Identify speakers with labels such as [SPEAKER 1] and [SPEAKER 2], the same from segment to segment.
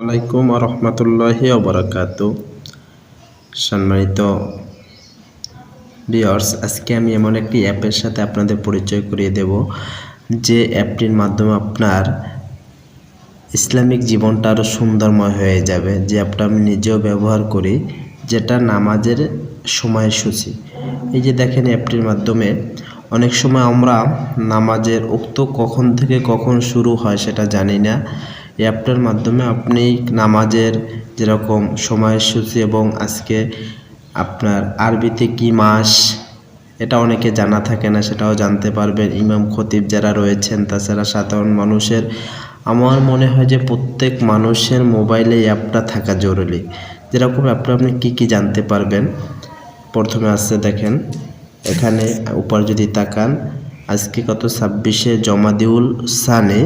[SPEAKER 1] আলাইকুম রহমতুল্লাহি ওবারাকাতু। সম্মানিত ভিউয়ার্স, আজকে আমি এমন একটি অ্যাপের সাথে আপনাদের পরিচয় করিয়ে দেব যে অ্যাপটির মাধ্যমে আপনার ইসলামিক জীবনটা আরও সুন্দরময় হয়ে যাবে। যে অ্যাপটা আমি নিজেও ব্যবহার করি, যেটা নামাজের সময়সূচি। এই যে দেখেন, অ্যাপটির মাধ্যমে অনেক সময় আমরা নামাজের ওক্ত কখন থেকে কখন শুরু হয় সেটা জানি না। এই অ্যাপটার মাধ্যমে আপনি নামাজের যেরকম সময়সূচি এবং আজকে আপনার আরবিতে কি মাস এটা অনেকে জানা থাকে না, সেটাও জানতে পারবেন। ইমাম খতিব যারা রয়েছেন, তাছাড়া সাধারণ মানুষের, আমার মনে হয় যে প্রত্যেক মানুষের মোবাইলে এই অ্যাপটা থাকা জরুরি। যেরকম অ্যাপটা আপনি কি জানতে পারবেন। প্রথমে আসছে দেখেন, এখানে উপর যদি তাকান, আজকে কত 26শে জমাদিউল সানি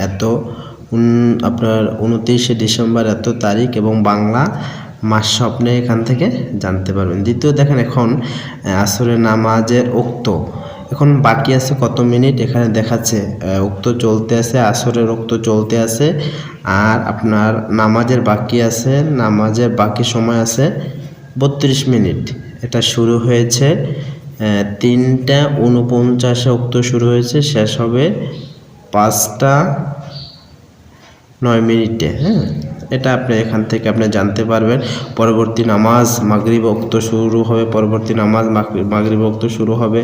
[SPEAKER 1] এত আপনার 29শে ডিসেম্বর এত তারিখ এবং বাংলা মাস স্বপ্নে এখান থেকে জানতে পারবেন। দ্বিতীয় দেখেন, এখন আসরের নামাজের ওক্ত এখন বাকি আছে কত মিনিট, এখানে দেখাচ্ছে ওক্ত চলতে আছে, আসরের ওক্ত চলতে আছে, আর আপনার নামাজের বাকি আছে, নামাজের বাকি সময় আছে 32 মিনিট। এটা শুরু হয়েছে 3টা 49 ওক্ত শুরু হয়েছে, শেষ হবে 5টা 9 মিনিটে। এটা আপনি এখান থেকে আপনি জানতে পারবেন। পরবর্তী নামাজ মাগরিব ওক্ত শুরু হবে, পরবর্তী নামাজ মাগরিব ওক্ত শুরু হবে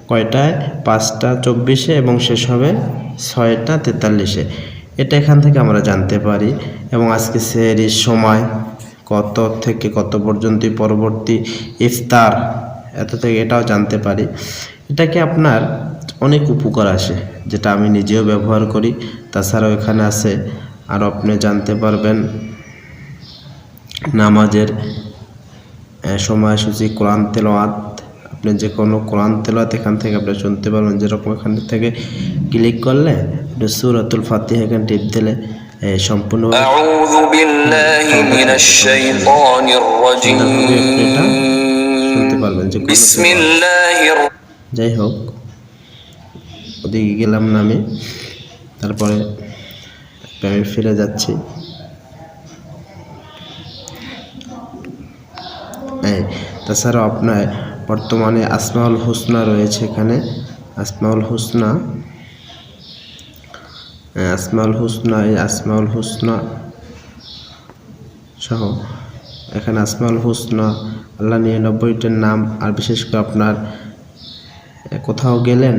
[SPEAKER 1] কয়টায়, 5টা 24 এবং শেষ হবে 6টা 43। এটা এখান থেকে আমরা জানতে পারি। এবং আজকে সেহরির সময় কত থেকে কত পর্যন্ত, পরবর্তী ইফতার এত থেকে, এটাও জানতে পারি। এটাকে আপনার অনেক উপকার আসে, যেটা আমি নিজেও ব্যবহার করি। তাছাড়াও এখানে আছে আরও আপনি জানতে পারবেন নামাজের সময়সূচি, কোরআন তেলাওয়াত। আপনি যে কোনো কোরআন তেলাওয়াত এখান থেকে আপনি শুনতে পারবেন। যেরকম এখান থেকে ক্লিক করলে আপনি সূরাতুল ফাতিহা এখানে টিপ দিলে সম্পূর্ণ শুনতে পারবেন। যে যাই হোক, ওদিকে গেলাম না আমি, তারপরে আমি ফিরে যাচ্ছি। তাছাড়াও আপনার বর্তমানে আসমাউল হুসনা রয়েছে এখানে, আসমাউল হুসনা এই আসমাউল হুসনা সহ এখানে আসমাউল হুসনা, আল্লাহ 99টার নাম। আর বিশেষ করে আপনার কোথাও গেলেন,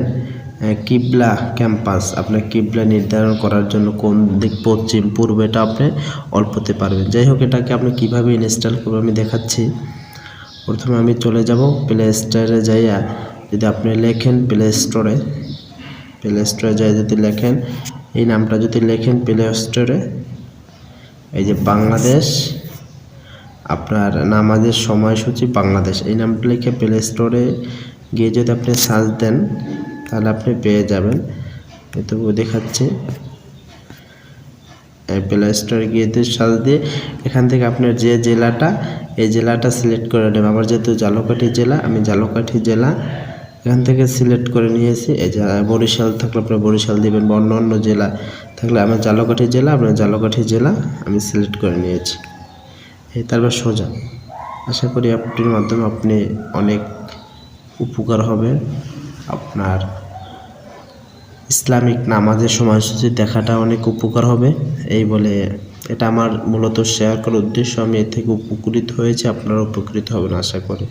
[SPEAKER 1] কিবলা ক্যাম্পাস, আপনার কিবলা নির্ধারণ করার জন্য কোন দিক, পশ্চিম পূর্ব, এটা আপনি অল্পতে পারবেন। যাই হোক, এটাকে আপনি কিভাবে ইনস্টল করবেন আমি দেখাচ্ছি। প্রথমে আমি চলে যাব প্লে স্টোরে যাইয়া, যদি আপনি লেখেন প্লে স্টোরে যাই, যদি লেখেন এই নামটা, যদি লেখেন প্লে স্টোরে, এই যে বাংলাদেশ, আপনার নামাজের সময়সূচি বাংলাদেশ, এই নামটা লিখে প্লে স্টোরে গিয়ে যদি আপনি সার্চ দেন তাহলে আপনি পেয়ে যাবেন। এটুকু দেখাচ্ছি। প্লে স্টোরে গিয়ে সার্চ দিয়ে এখান থেকে আপনার যে জেলাটা, এই জেলাটা সিলেক্ট করে নেবেন। আমার যেহেতু ঝালকাঠি জেলা, আমি ঝালকাঠি জেলা এখান থেকে সিলেক্ট করে নিয়েছি। এই যে বরিশাল থাকলে আপনি বরিশাল দিবেন, বা অন্য জেলা থাকলে আমার ঝালকাঠি জেলা, আপনার ঝালকাঠি জেলা আমি সিলেক্ট করে নিয়েছি। তারপর সোজা, আশা করি অ্যাপটির মাধ্যমে আপনি অনেক উপকার হবে। আপনার ইসলামিক নামাজের সময়সূচি দেখাটা অনেক উপকার হবে। এই বলে এটা আমার মূলত শেয়ার করার উদ্দেশ্য। আমি এর থেকে উপকৃত হয়েছি, আপনারা উপকৃত হবেন আশা করি।